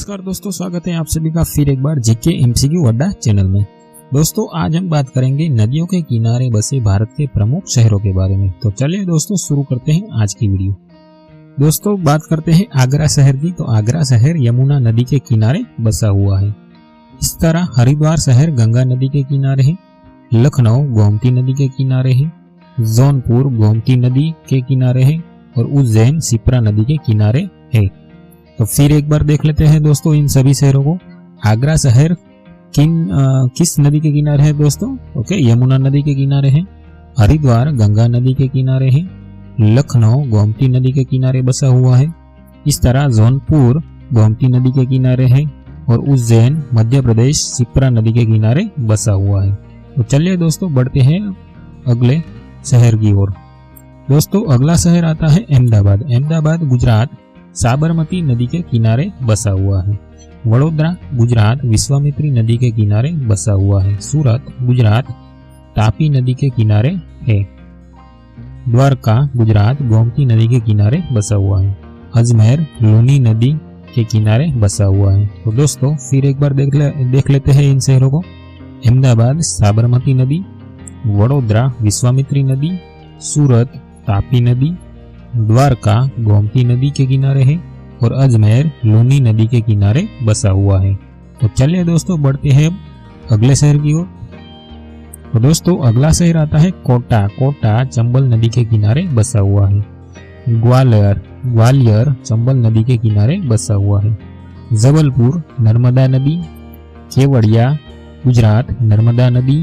नमस्कार दोस्तों, स्वागत है आप सभी का फिर एक बार जीके एमसीक्यू अड्डा चैनल में। दोस्तों आज हम बात करेंगे नदियों के किनारे बसे भारत के प्रमुख शहरों के बारे में। तो चलिए दोस्तों शुरू करते हैं आज की वीडियो। दोस्तों बात करते हैं आगरा शहर की। तो आगरा शहर यमुना नदी के किनारे बसा हुआ है। इस तरह हरिद्वार शहर गंगा नदी के किनारे है, लखनऊ गोमती नदी के किनारे है, जौनपुर गोमती नदी के किनारे है और उज्जैन शिप्रा नदी के किनारे है। तो फिर एक बार देख लेते हैं दोस्तों इन सभी शहरों को। आगरा शहर किस नदी के किनारे है दोस्तों? ओके, यमुना नदी के किनारे है। हरिद्वार गंगा नदी के किनारे है। लखनऊ गोमती नदी के किनारे बसा हुआ है। इस तरह जौनपुर गोमती नदी के किनारे है और उज्जैन मध्य प्रदेश शिप्रा नदी के किनारे बसा हुआ है। तो चलिए दोस्तों बढ़ते हैं अगले शहर की ओर। दोस्तों अगला शहर आता है अहमदाबाद। अहमदाबाद गुजरात साबरमती नदी के किनारे बसा हुआ है। वडोदरा गुजरात विश्वामित्री नदी के किनारे बसा हुआ है। सूरत गुजरात तापी नदी के किनारे है। द्वारका गुजरात गोमती नदी के किनारे बसा हुआ है। अजमेर लूनी नदी के किनारे बसा हुआ है। तो दोस्तों फिर एक बार देख लेते हैं इन शहरों को। अहमदाबाद साबरमती नदी, वडोदरा विश्वामित्री नदी, सूरत तापी नदी, द्वारका गोमती नदी के किनारे है और अजमेर लूनी नदी के किनारे बसा हुआ है। तो चलिए दोस्तों बढ़ते हैं अगले शहर की ओर। तो दोस्तों अगला शहर आता है कोटा। कोटा चंबल नदी के किनारे बसा हुआ है। ग्वालियर चंबल नदी के किनारे बसा हुआ है। जबलपुर नर्मदा नदी, केवड़िया गुजरात नर्मदा नदी,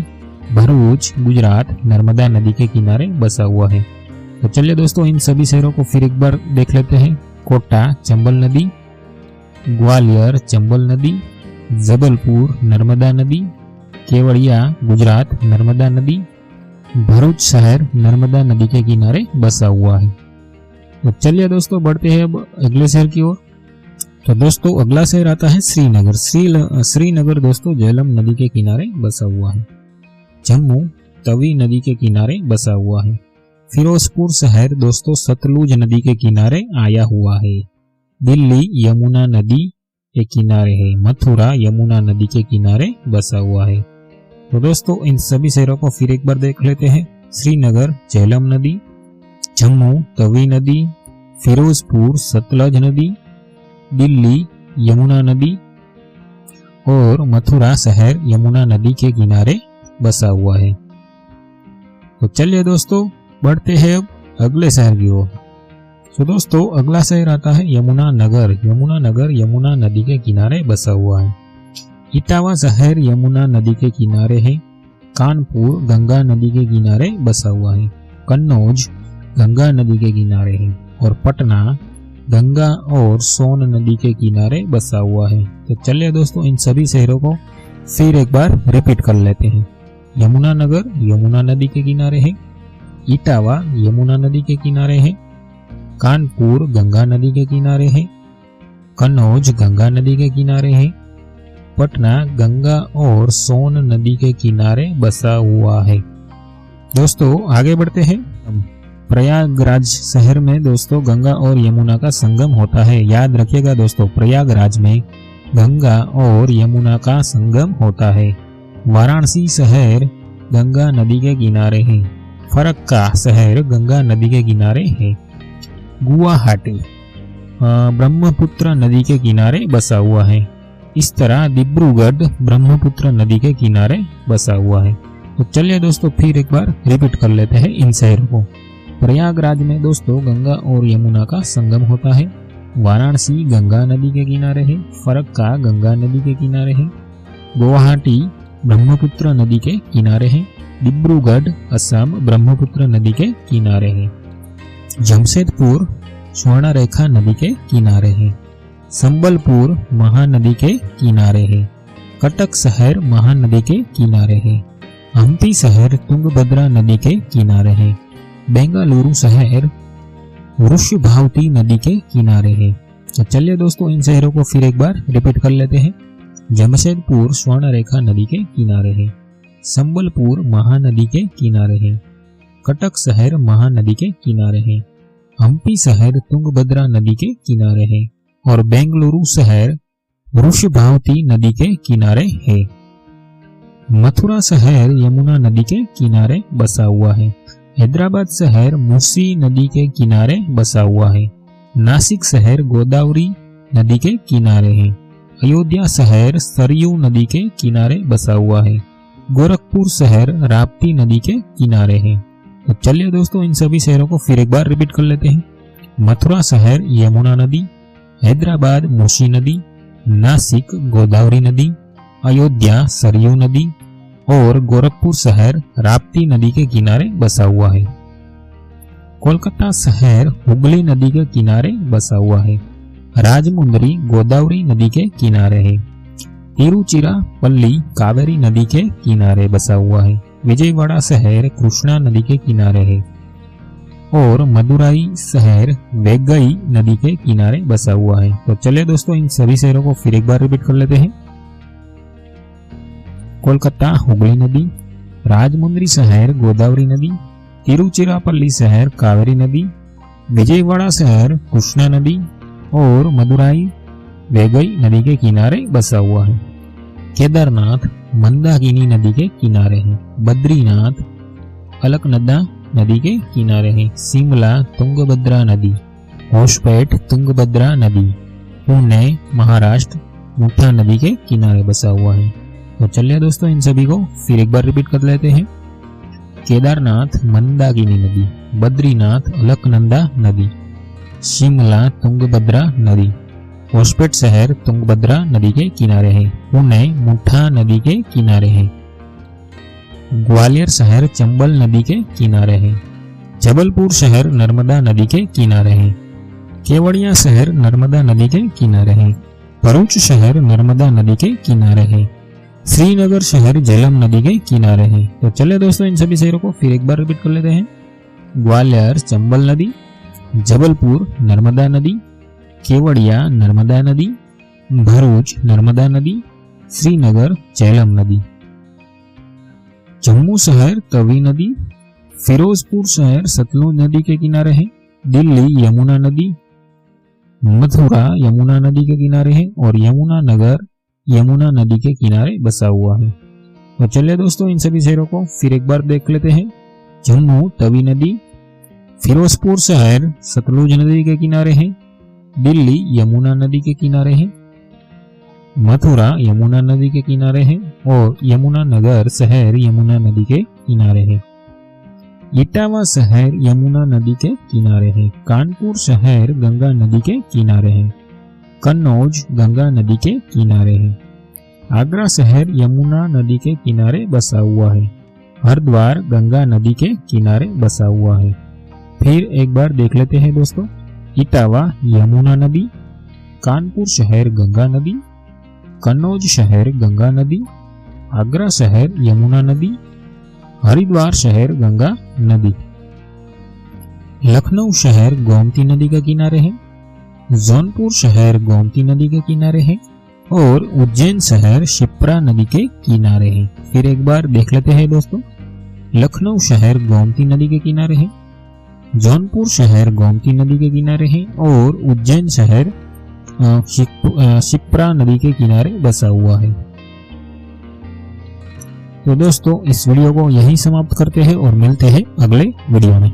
भरूच गुजरात नर्मदा नदी के किनारे बसा हुआ है। तो चलिए दोस्तों इन सभी शहरों को फिर एक बार देख लेते हैं। कोटा चंबल नदी, ग्वालियर चंबल नदी, जबलपुर नर्मदा नदी, केवड़िया गुजरात नर्मदा नदी, भरूच शहर नर्मदा नदी के किनारे बसा हुआ है। तो चलिए दोस्तों बढ़ते हैं अब अगले शहर की ओर। तो दोस्तों अगला शहर आता है श्रीनगर। श्रीनगर दोस्तों झेलम नदी के किनारे बसा हुआ है। जम्मू तवी नदी के किनारे बसा हुआ है। फिरोजपुर शहर दोस्तों सतलुज नदी के किनारे आया हुआ है। दिल्ली यमुना नदी के किनारे है। मथुरा यमुना नदी के किनारे बसा हुआ है। तो दोस्तों इन सभी शहरों को फिर एक बार देख लेते हैं। श्रीनगर झेलम नदी, जम्मू तवी नदी, फिरोजपुर सतलज नदी, दिल्ली यमुना नदी और मथुरा शहर यमुना नदी के किनारे बसा हुआ है। तो चलिए दोस्तों बढ़ते हैं अब अगले शहर की ओर। तो दोस्तों अगला शहर आता है यमुना नगर। यमुना नगर यमुना नदी के किनारे बसा हुआ है। इटावा शहर यमुना नदी के किनारे है। कानपुर गंगा नदी के किनारे बसा हुआ है। कन्नौज गंगा नदी के किनारे है और पटना गंगा और सोन नदी के किनारे बसा हुआ है। तो चलिए दोस्तों इन सभी शहरों को फिर एक बार रिपीट कर लेते हैं। यमुना नगर यमुना नदी के किनारे है। इटावा यमुना नदी के किनारे है। कानपुर गंगा नदी के किनारे है। कन्नौज गंगा नदी के किनारे है। पटना गंगा और सोन नदी के किनारे बसा हुआ है। दोस्तों आगे बढ़ते हैं। प्रयागराज शहर में दोस्तों गंगा और यमुना का संगम होता है। याद रखिएगा दोस्तों, प्रयागराज में गंगा और यमुना का संगम होता है। वाराणसी शहर गंगा नदी के किनारे है। फरक्का शहर गंगा नदी के किनारे है। गुवाहाटी ब्रह्मपुत्र नदी के किनारे बसा हुआ है। इस तरह डिब्रूगढ़ ब्रह्मपुत्र नदी के किनारे बसा हुआ है। तो चलिए दोस्तों फिर एक बार रिपीट कर लेते हैं इन शहरों को। प्रयागराज में दोस्तों गंगा और यमुना का संगम होता है। वाराणसी गंगा नदी के किनारे है। फरक्का गंगा नदी के किनारे है। गुवाहाटी ब्रह्मपुत्र नदी के किनारे है। डिब्रूगढ़ असम ब्रह्मपुत्र नदी के किनारे है। जमशेदपुर स्वर्णरेखा नदी के किनारे है। संबलपुर महानदी के किनारे है। कटक शहर महानदी के किनारे है। हम्पी शहर तुंगभद्रा नदी के किनारे है। बेंगलुरु शहर वृषभावती नदी के किनारे है। तो चलिए दोस्तों इन शहरों को फिर एक बार रिपीट कर लेते हैं। जमशेदपुर स्वर्णरेखा नदी के किनारे है। संबलपुर महानदी के किनारे है। कटक शहर महानदी के किनारे है। हम्पी शहर तुंगभद्रा नदी के किनारे है और बेंगलुरु शहर वृषभावती नदी के किनारे है। मथुरा शहर यमुना नदी के किनारे बसा हुआ है। हैदराबाद शहर मूसी नदी के किनारे बसा हुआ है। नासिक शहर गोदावरी नदी के किनारे है। अयोध्या शहर सरयू नदी के किनारे बसा हुआ है। गोरखपुर शहर राप्ती नदी के किनारे है। तो चलिए दोस्तों, इन सभी शहरों को फिर एक बार रिपीट कर लेते हैं। मथुरा शहर यमुना नदी, हैदराबाद मूसी नदी, नासिक गोदावरी नदी, अयोध्या सरयू नदी और गोरखपुर शहर राप्ती नदी के किनारे बसा हुआ है। कोलकाता शहर हुगली नदी के किनारे बसा हुआ है। राजमुंदरी गोदावरी नदी के किनारे है। तिरुचिरापल्ली कावेरी नदी के किनारे बसा हुआ है। विजयवाड़ा शहर कृष्णा नदी के किनारे है और मदुराई शहर वेगई नदी के किनारे बसा हुआ है। तो चलिए दोस्तों, इन सभी शहरों को फिर एक बार रिपीट कर लेते हैं। कोलकाता हुगली नदी, राजमुंदरी शहर गोदावरी नदी, तिरुचिरापल्ली शहर कावेरी नदी, विजयवाड़ा शहर कृष्णा नदी और मदुराई वेगई नदी के किनारे बसा हुआ है। केदारनाथ मंदाकिनी नदी के किनारे है। बद्रीनाथ अलकनंदा नदी के किनारे है। शिमला तुंगभद्रा नदी, होशपेट तुंगभद्रा नदी, पुणे महाराष्ट्र मुठा नदी के किनारे बसा हुआ है। तो चलिए दोस्तों, इन सभी को फिर एक बार रिपीट कर लेते हैं। केदारनाथ मंदाकिनी नदी, बद्रीनाथ अलकनंदा नदी, शिमला तुंगभद्रा नदी, होशपेट शहर तुंगभद्रा नदी के किनारे है। पुणे मुठा नदी के किनारे है। ग्वालियर शहर चंबल नदी के किनारे है। जबलपुर शहर नर्मदा नदी के किनारे है। केवड़िया शहर नर्मदा नदी के किनारे है। भरूच शहर नर्मदा नदी के किनारे है। श्रीनगर शहर झेलम नदी के किनारे है। तो चलिए दोस्तों, इन सभी शहरों को फिर एक बार रिपीट कर लेते हैं। ग्वालियर चंबल नदी, जबलपुर नर्मदा नदी, केवड़िया नर्मदा नदी, भरूच नर्मदा नदी, श्रीनगर झेलम नदी। जम्मू शहर तवी नदी, फिरोजपुर शहर सतलुज नदी के किनारे है। दिल्ली यमुना नदी, मथुरा यमुना नदी के किनारे है और यमुना नगर यमुना नदी के किनारे बसा हुआ है। तो चलिए दोस्तों, इन सभी शहरों को फिर एक बार देख लेते हैं। जम्मू तवी नदी, फिरोजपुर शहर सतलुज नदी के किनारे है। दिल्ली यमुना नदी के किनारे है। मथुरा यमुना नदी के किनारे है और यमुना नगर शहर यमुना नदी के किनारे है। इटावा शहर यमुना नदी के किनारे है। कानपुर शहर गंगा नदी के किनारे है। कन्नौज गंगा नदी के किनारे है। आगरा शहर यमुना नदी के किनारे बसा हुआ है। हरिद्वार गंगा नदी के किनारे बसा हुआ है। फिर एक बार देख लेते हैं दोस्तों। इटावा यमुना नदी, कानपुर शहर गंगा नदी, कन्नौज शहर गंगा नदी, आगरा शहर यमुना नदी, हरिद्वार शहर गंगा नदी। लखनऊ शहर गोमती नदी के किनारे है। जौनपुर शहर गोमती नदी के किनारे है और उज्जैन शहर शिप्रा नदी के किनारे है। फिर एक बार देख लेते हैं दोस्तों। लखनऊ शहर गोमती नदी के किनारे है। जौनपुर शहर गोमती नदी के किनारे है और उज्जैन शहर शिप्रा नदी के किनारे बसा हुआ है। तो दोस्तों, इस वीडियो को यहीं समाप्त करते हैं और मिलते हैं अगले वीडियो में।